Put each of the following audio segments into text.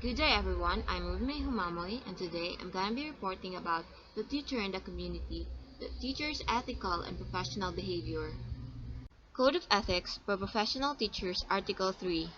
Good day everyone, I'm Urme Humamoy and today I'm gonna be reporting about the teacher in the community, the teacher's ethical and professional behavior. Code of Ethics for Professional Teachers Article 3.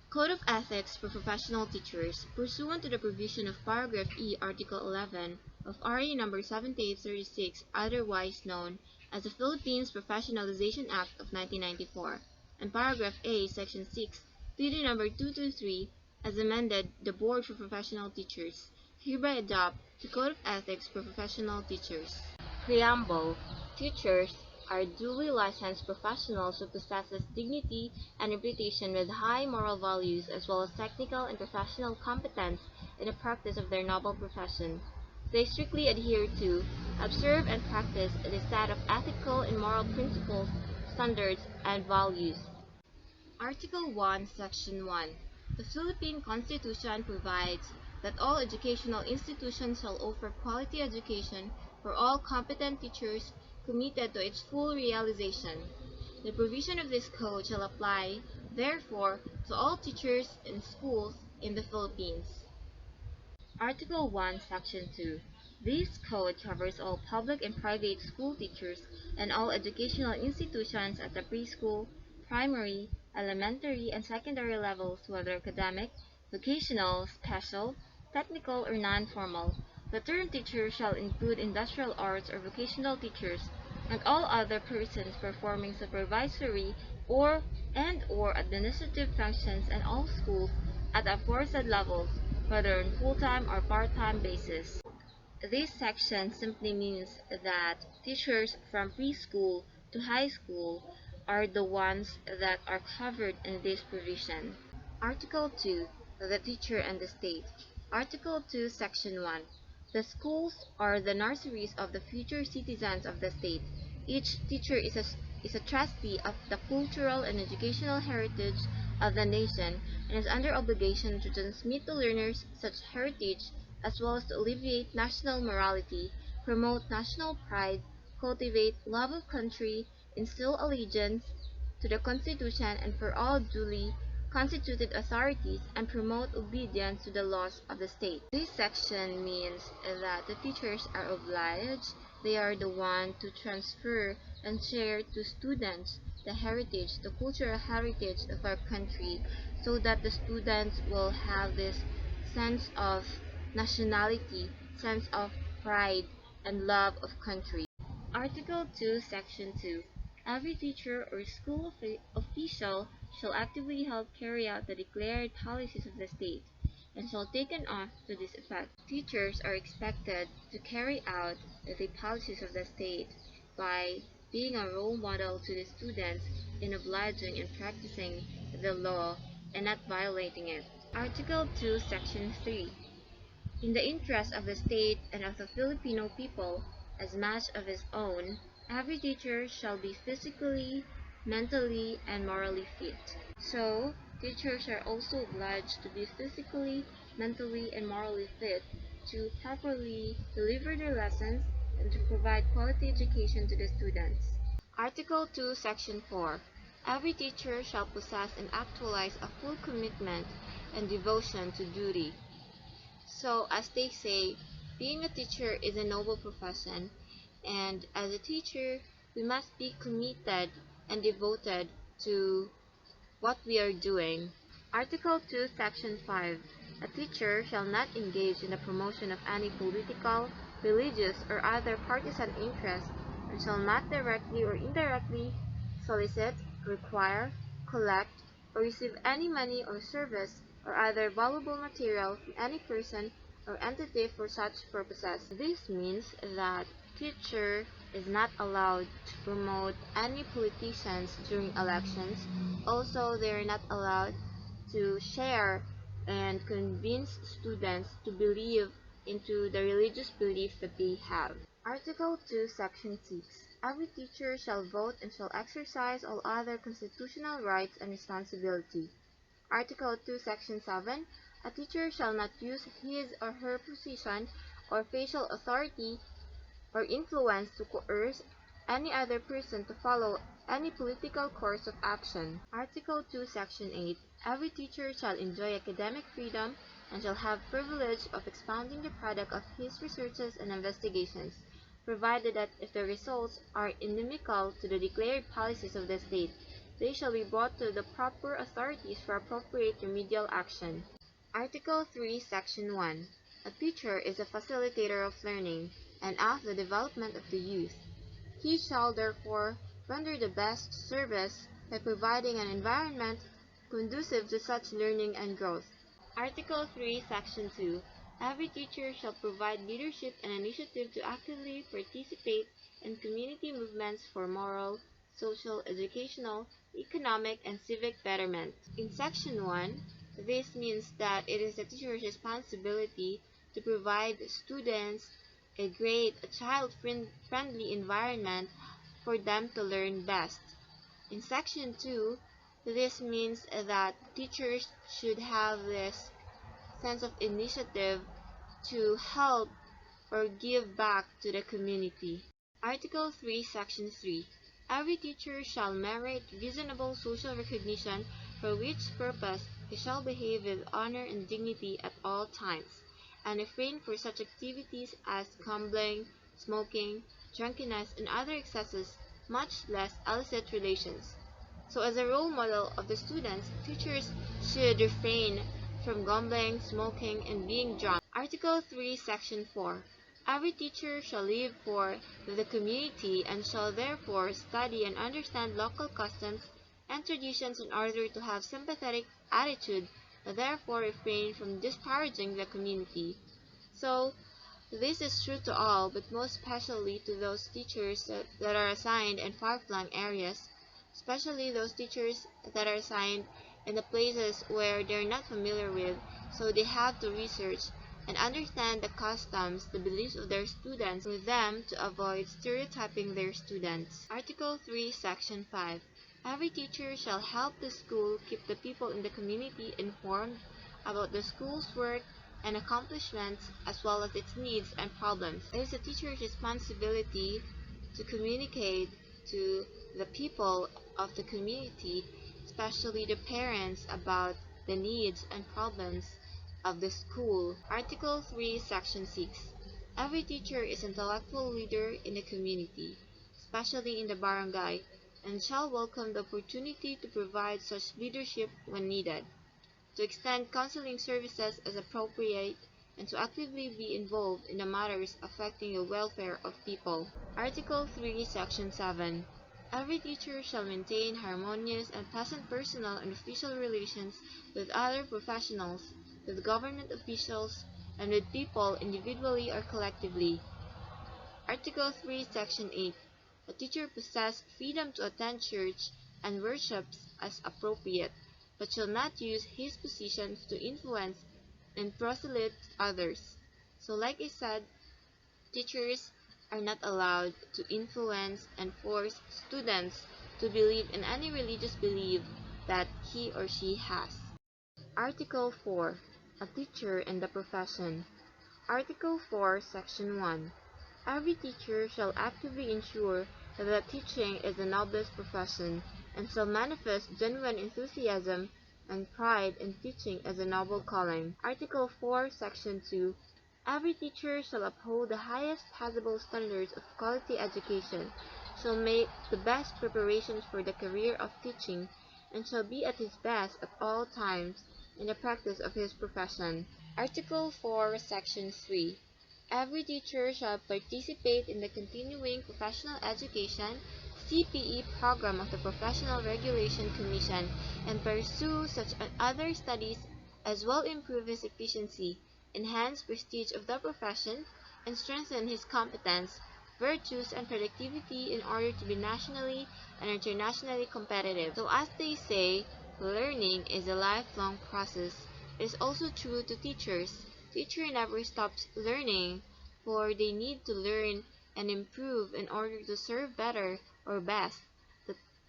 Code of Ethics for Professional Teachers pursuant to the provision of Paragraph E Article 11 of RA number 7836, otherwise known as the Philippines Professionalization Act of 1994, and Paragraph A Section 6 PD number 223 as amended, the Board for Professional Teachers hereby adopt the Code of Ethics for Professional Teachers. Preamble. Teachers are duly licensed professionals who possesses dignity and reputation with high moral values as well as technical and professional competence in the practice of their noble profession. They strictly adhere to, observe and practice the set of ethical and moral principles, standards, and values. Article 1, Section 1. The Philippine Constitution provides that all educational institutions shall offer quality education for all competent teachers committed to its full realization. The provision of this code shall apply, therefore, to all teachers in schools in the Philippines. Article 1, Section 2. This code covers all public and private school teachers and all educational institutions at the preschool, primary, elementary, and secondary levels, whether academic, vocational, special, technical, or non-formal. The term teacher shall include industrial arts or vocational teachers and all other persons performing supervisory or administrative functions in all schools at aforesaid levels, whether on full-time or part-time basis. This section simply means that teachers from preschool to high school are the ones that are covered in this provision. Article 2. The Teacher and the State. Article 2, Section 1. The schools are the nurseries of the future citizens of the state. Each teacher is a trustee of the cultural and educational heritage of the nation and is under obligation to transmit to learners such heritage as well as to alleviate national morality, promote national pride, cultivate love of country, instill allegiance to the Constitution and for all duly constituted authorities, and promote obedience to the laws of the state. This section means that the teachers are obliged, they are the one to transfer and share to students the heritage, the cultural heritage of our country, so that the students will have this sense of nationality, sense of pride, and love of country. Article 2, Section 2. Every teacher or school official shall actively help carry out the declared policies of the state, and shall take an oath to this effect. Teachers are expected to carry out the policies of the state by being a role model to the students in obliging and practicing the law and not violating it. Article 2, Section 3. In the interest of the state and of the Filipino people, as much of his own, every teacher shall be physically, mentally, and morally fit. So, teachers are also obliged to be physically, mentally, and morally fit to properly deliver their lessons and to provide quality education to the students. Article 2, Section 4. Every teacher shall possess and actualize a full commitment and devotion to duty. So, as they say, being a teacher is a noble profession, and as a teacher, we must be committed and devoted to what we are doing. Article 2, Section 5. A teacher shall not engage in the promotion of any political, religious, or other partisan interest, and shall not directly or indirectly solicit, require, collect, or receive any money or service or other valuable material from any person or entity for such purposes. This means that teacher is not allowed to promote any politicians during elections. Also, they are not allowed to share and convince students to believe into the religious beliefs that they have. Article 2, Section 6. Every teacher shall vote and shall exercise all other constitutional rights and responsibility. Article 2, Section 7. A teacher shall not use his or her position or facial authority or influence to coerce any other person to follow any political course of action. Article 2, Section 8. Every teacher shall enjoy academic freedom and shall have privilege of expounding the product of his researches and investigations, provided that if the results are inimical to the declared policies of the state, they shall be brought to the proper authorities for appropriate remedial action. Article 3, Section 1. A teacher is a facilitator of learning and of the development of the youth. He shall therefore render the best service by providing an environment conducive to such learning and growth. Article 3, Section 2. Every teacher shall provide leadership and initiative to actively participate in community movements for moral, social, educational, economic, and civic betterment. In Section 1, this means that it is the teacher's responsibility to provide students a child-friendly environment for them to learn best. In Section 2, this means that teachers should have this sense of initiative to help or give back to the community. Article 3, Section 3. Every teacher shall merit reasonable social recognition, for which purpose he shall behave with honor and dignity at all times, and refrain from such activities as gambling, smoking, drunkenness, and other excesses, much less illicit relations. So as a role model of the students, teachers should refrain from gambling, smoking, and being drunk. Article 3, Section 4. Every teacher shall live for the community and shall therefore study and understand local customs and traditions in order to have sympathetic attitude, and therefore refrain from disparaging the community. So, this is true to all, but most especially to those teachers that are assigned in far-flung areas, especially those teachers that are assigned in the places where they're not familiar with, so they have to research and understand the customs, the beliefs of their students with them to avoid stereotyping their students. Article 3, Section 5. Every teacher shall help the school keep the people in the community informed about the school's work and accomplishments as well as its needs and problems. It is the teacher's responsibility to communicate to the people of the community, especially the parents, about the needs and problems of the school. Article 3, Section 6. Every teacher is intellectual leader in the community, especially in the barangay, and shall welcome the opportunity to provide such leadership when needed, to extend counseling services as appropriate, and to actively be involved in the matters affecting the welfare of people. Article 3, Section 7. Every teacher shall maintain harmonious and pleasant personal and official relations with other professionals, with government officials, and with people individually or collectively. Article 3, Section 8. A teacher possesses freedom to attend church and worships as appropriate, but shall not use his position to influence and proselyte others. So like I said, teachers are not allowed to influence and force students to believe in any religious belief that he or she has. Article 4. A teacher in the profession. Article 4, Section 1. Every teacher shall actively ensure that teaching is the noblest profession, and shall manifest genuine enthusiasm and pride in teaching as a noble calling. Article 4, Section 2. Every teacher shall uphold the highest possible standards of quality education, shall make the best preparations for the career of teaching, and shall be at his best at all times in the practice of his profession. Article 4, Section 3. Every teacher shall participate in the continuing professional education CPE program of the Professional Regulation Commission and pursue such other studies as will improve his efficiency, enhance prestige of the profession, and strengthen his competence, virtues, and productivity in order to be nationally and internationally competitive. So as they say, learning is a lifelong process. It is also true to teachers. Teacher never stops learning, for they need to learn and improve in order to serve better or best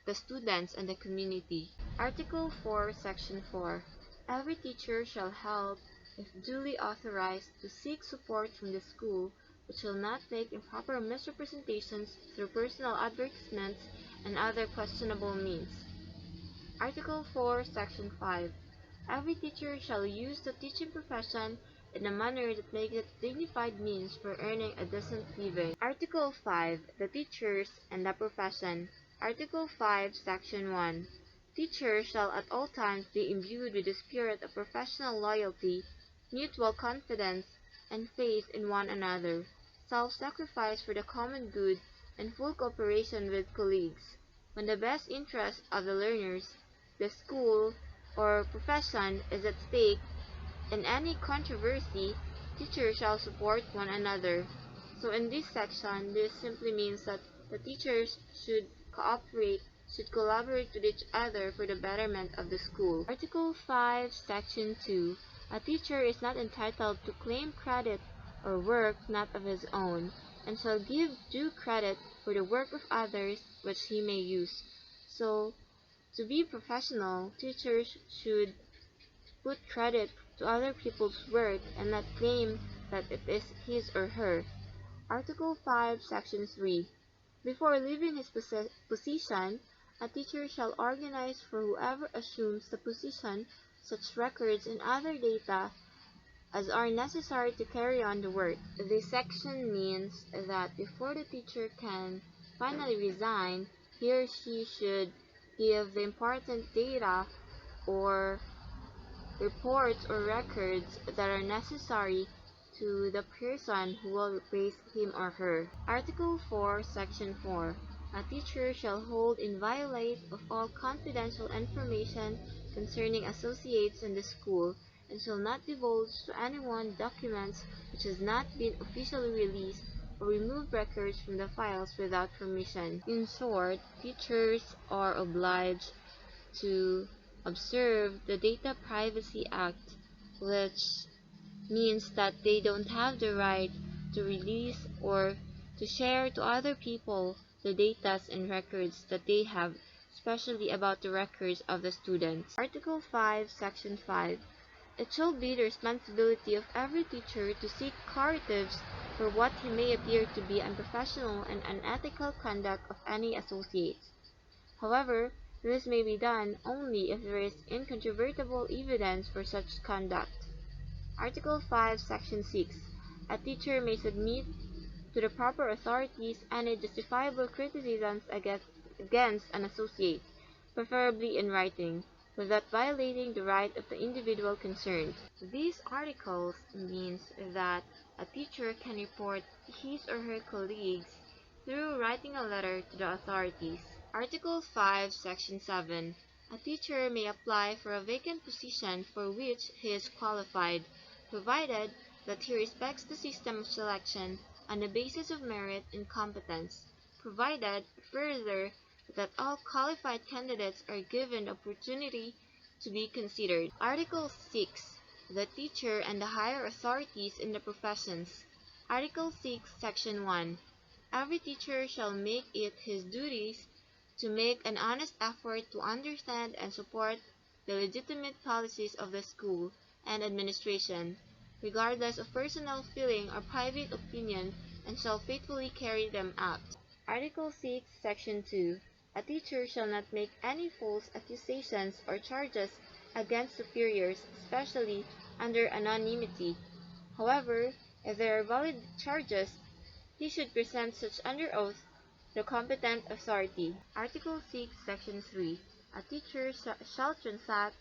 the students and the community. Article 4, Section 4. Every teacher shall help, if duly authorized, to seek support from the school, but shall not make improper misrepresentations through personal advertisements and other questionable means. Article 4, Section 5. Every teacher shall use the teaching profession in a manner that makes it a dignified means for earning a decent living. Article 5. The Teachers and the Profession. Article 5, Section 1. Teachers shall at all times be imbued with the spirit of professional loyalty, mutual confidence, and faith in one another, self-sacrifice for the common good, and full cooperation with colleagues. When the best interest of the learners, the school, or profession is at stake in any controversy, teachers shall support one another. So in this section, this simply means that the teachers should collaborate with each other for the betterment of the school. Article 5, Section 2. A teacher is not entitled to claim credit or work not of his own, and shall give due credit for the work of others which he may use. So, to be professional, teachers should put credit to other people's work and not claim that it is his or her. Article 5, Section 3. Before leaving his position, a teacher shall organize for whoever assumes the position such records and other data as are necessary to carry on the work. This section means that before the teacher can finally resign, he or she should give the important data or reports or records that are necessary to the person who will replace him or her. Article 4, Section 4. A teacher shall hold inviolate of all confidential information concerning associates in the school, and shall not divulge to anyone documents which has not been officially released, or remove records from the files without permission. In short, teachers are obliged to observe the Data Privacy Act, which means that they don't have the right to release or to share to other people the data and records that they have, especially about the records of the students. Article 5, Section 5. It shall be the responsibility of every teacher to seek correctives for what he may appear to be unprofessional and unethical conduct of any associates. However, this may be done only if there is incontrovertible evidence for such conduct. Article 5, Section 6. A teacher may submit to the proper authorities any justifiable criticisms against an associate, preferably in writing, without violating the right of the individual concerned. These articles means that a teacher can report his or her colleagues through writing a letter to the authorities. Article 5, Section 7. A teacher may apply for a vacant position for which he is qualified, provided that he respects the system of selection on the basis of merit and competence, provided, further, that all qualified candidates are given the opportunity to be considered. Article 6. The teacher and the higher authorities in the professions. Article 6, Section 1. Every teacher shall make it his duties to make an honest effort to understand and support the legitimate policies of the school and administration, regardless of personal feeling or private opinion, and shall faithfully carry them out. Article 6, Section 2. A teacher shall not make any false accusations or charges against superiors, especially under anonymity. However, if there are valid charges, he should present such under oath to the competent authority. Article 6, Section 3. A teacher shall transact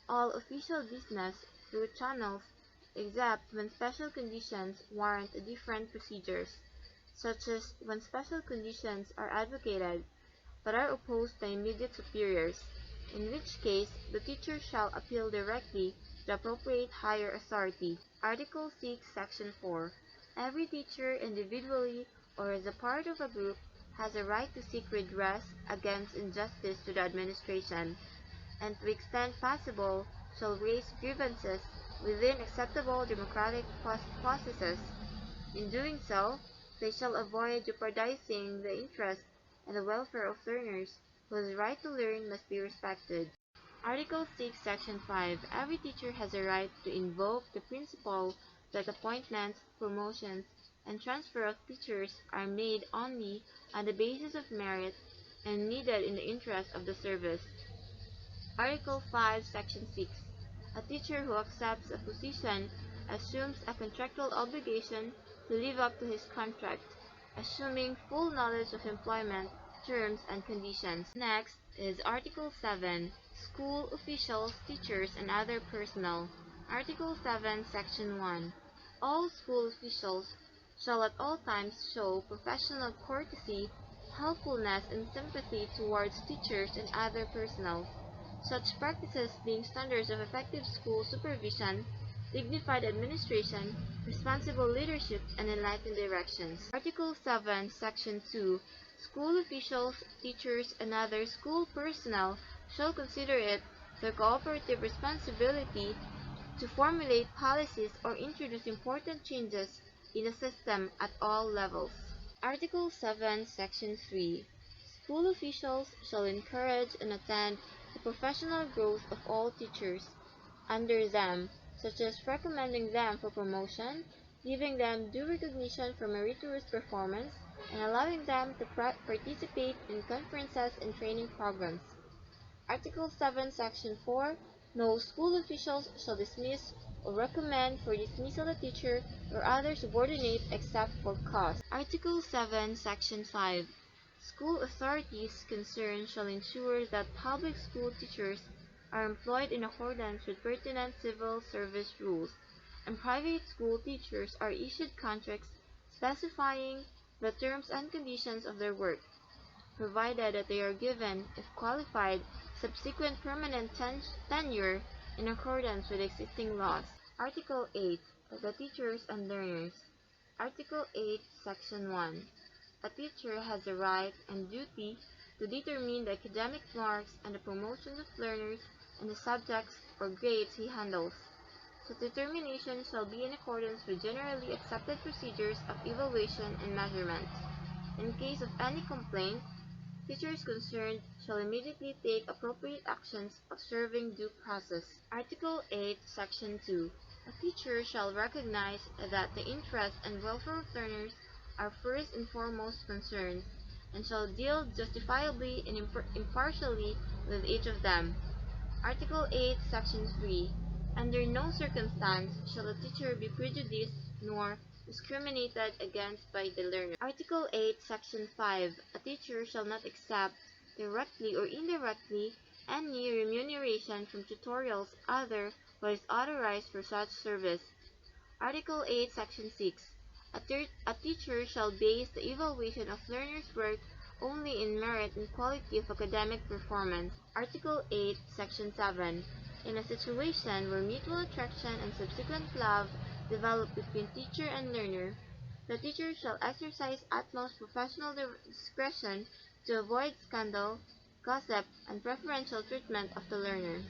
all official business through channels except when special conditions warrant different procedures, such as when special conditions are advocated but are opposed by immediate superiors, in which case the teacher shall appeal directly to the appropriate higher authority. Article 6, Section 4. Every teacher, individually or as a part of a group, has a right to seek redress against injustice to the administration, and to the extent possible shall raise grievances within acceptable democratic processes. In doing so, they shall avoid jeopardizing the interest and the welfare of learners, whose right to learn must be respected. Article 6, Section 5. Every teacher has a right to invoke the principle that appointments, promotions, and transfer of teachers are made only on the basis of merit and needed in the interest of the service. Article 5, Section 6. A teacher who accepts a position assumes a contractual obligation to live up to his contract, assuming full knowledge of employment terms and conditions. Next is Article 7, School Officials, Teachers, and Other Personnel. Article 7, Section 1. All school officials shall at all times show professional courtesy, helpfulness, and sympathy towards teachers and other personnel, such practices being standards of effective school supervision, dignified administration, responsible leadership, and enlightened directions. Article 7, Section 2. School officials, teachers, and other school personnel shall consider it their cooperative responsibility to formulate policies or introduce important changes in the system at all levels. Article 7, Section 3. School officials shall encourage and attend the professional growth of all teachers under them, such as recommending them for promotion, giving them due recognition for meritorious performance, and allowing them to participate in conferences and training programs. Article 7, Section 4. No school officials shall dismiss or recommend for dismissal a teacher or other subordinate except for cause. Article 7, Section 5. School authorities concerned shall ensure that public school teachers are employed in accordance with pertinent civil service rules, and private school teachers are issued contracts specifying the terms and conditions of their work, provided that they are given, if qualified, subsequent permanent tenure in accordance with existing laws. Article 8. The Teachers and Learners. Article 8, Section 1. A teacher has the right and duty to determine the academic marks and the promotion of learners and the subjects or grades he handles. Such determination shall be in accordance with generally accepted procedures of evaluation and measurement. In case of any complaint, teachers concerned shall immediately take appropriate actions observing due process. Article 8, Section 2. A teacher shall recognize that the interest and welfare of learners are first and foremost concerns, and shall deal justifiably and impartially with each of them. Article 8, Section 3. Under no circumstance shall a teacher be prejudiced nor discriminated against by the learner. Article 8, Section 5. A teacher shall not accept, directly or indirectly, any remuneration from tutorials other what is authorized for such service. Article 8, Section 6. A teacher shall base the evaluation of learners' work only in merit and quality of academic performance. Article 8, Section 7. In a situation where mutual attraction and subsequent love develop between teacher and learner, the teacher shall exercise utmost professional discretion to avoid scandal, gossip, and preferential treatment of the learner.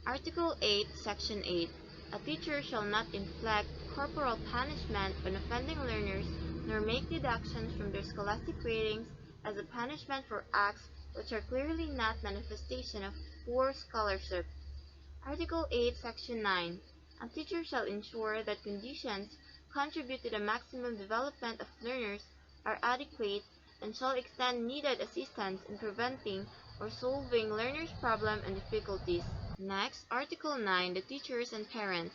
Article 8, Section 8. A teacher shall not inflict corporal punishment on offending learners, nor make deductions from their scholastic ratings as a punishment for acts which are clearly not manifestation of poor scholarship. Article 8, Section 9. A teacher shall ensure that conditions contribute to the maximum development of learners are adequate and shall extend needed assistance in preventing or solving learners' problems and difficulties. Next, Article 9, the teachers and parents.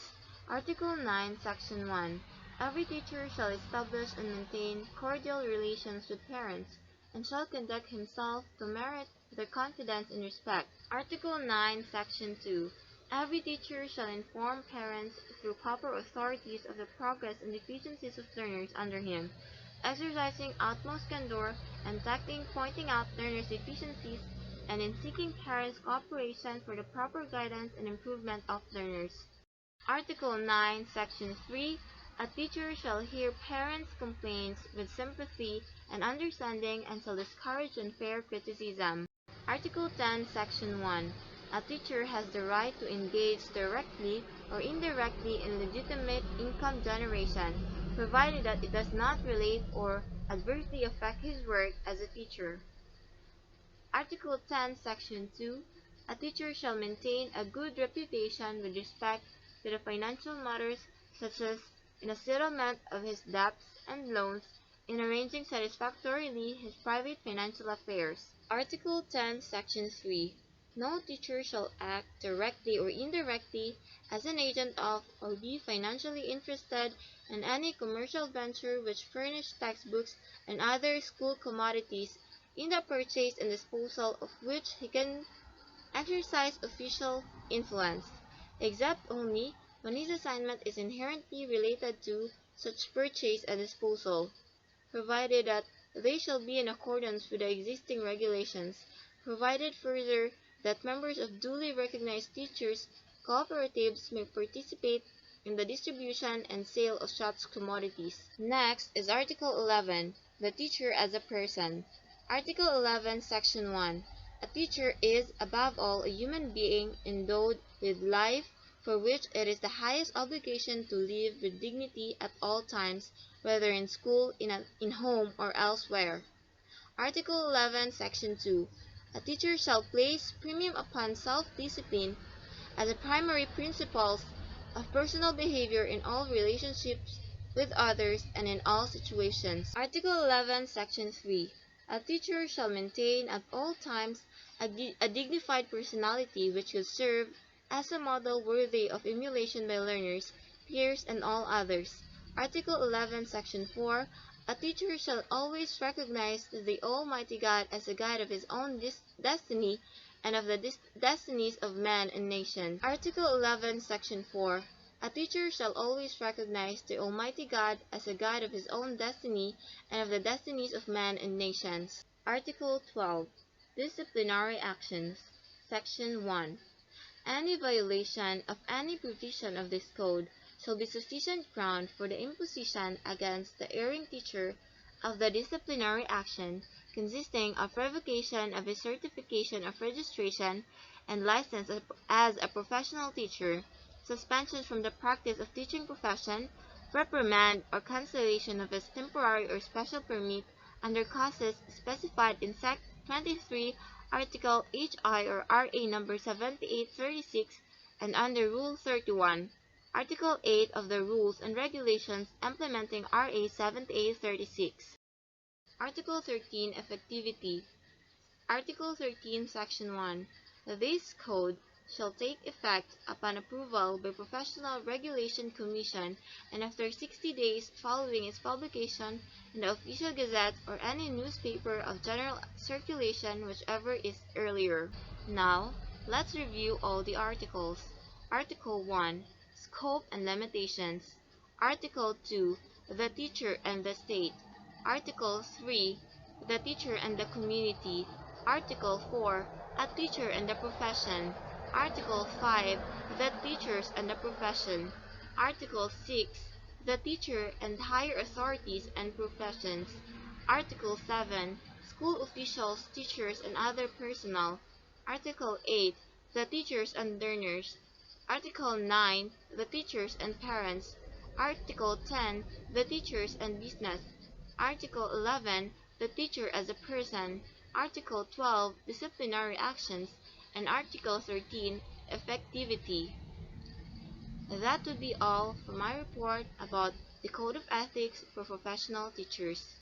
Article 9, Section 1. Every teacher shall establish and maintain cordial relations with parents, and shall conduct himself to merit their confidence and respect. Article 9, Section 2. Every teacher shall inform parents through proper authorities of the progress and deficiencies of learners under him, exercising utmost candor and tact in pointing out learners' deficiencies and in seeking parents' cooperation for the proper guidance and improvement of learners. Article 9, Section 3. A teacher shall hear parents' complaints with sympathy and understanding and shall discourage unfair criticism. Article 10, Section 1. A teacher has the right to engage directly or indirectly in legitimate income generation, provided that it does not relate or adversely affect his work as a teacher. Article 10, Section 2. A teacher shall maintain a good reputation with respect to the financial matters, such as in a settlement of his debts and loans, in arranging satisfactorily his private financial affairs. Article 10, Section 3. No teacher shall act directly or indirectly as an agent of or be financially interested in any commercial venture which furnish textbooks and other school commodities, in the purchase and disposal of which he can exercise official influence, except only when his assignment is inherently related to such purchase and disposal, provided that they shall be in accordance with the existing regulations, provided further that members of duly recognized teachers' cooperatives may participate in the distribution and sale of such commodities. Next is Article 11, the teacher as a person. Article 11, Section 1. A teacher is, above all, a human being endowed with life, for which it is the highest obligation to live with dignity at all times, whether in school, in home, or elsewhere. Article 11, Section 2. A teacher shall place premium upon self-discipline as a primary principle of personal behavior in all relationships with others and in all situations. Article 11, Section 3. A teacher shall maintain at all times a dignified personality which will serve as a model worthy of emulation by learners, peers, and all others. Article 11, Section 4. A teacher shall always recognize the Almighty God as the guide of his own destiny and of the destinies of man and nation. Article 11, Section 4. A teacher shall always recognize the Almighty God as a guide of his own destiny and of the destinies of man and nations. Article 12. Disciplinary actions. Section 1. Any violation of any provision of this code shall be sufficient ground for the imposition against the erring teacher of the disciplinary action, consisting of revocation of his certification of registration and license as a professional teacher, suspension from the practice of teaching profession, reprimand or cancellation of his temporary or special permit under causes specified in Sec. 23, Article HI or RA number 7836 and under Rule 31, Article 8 of the Rules and Regulations implementing RA 7836. Article 13, Effectivity. Article 13, Section 1. This code shall take effect upon approval by Professional Regulation Commission and after 60 days following its publication in the Official Gazette or any newspaper of general circulation, whichever is earlier. Now, let's review all the articles. Article 1. Scope and Limitations. Article 2. The Teacher and the State. Article 3. The Teacher and the Community. Article 4. A Teacher and the Profession. Article 5. The Teachers and the Profession. Article 6. The Teacher and Higher Authorities and Professions. Article 7. School Officials, Teachers, and Other Personnel. Article 8. The Teachers and Learners. Article 9. The Teachers and Parents. Article 10. The Teachers and Business. Article 11. The Teacher as a Person. Article 12. Disciplinary Actions. And Article 13. Effectivity. That would be all for my report about the Code of Ethics for Professional Teachers.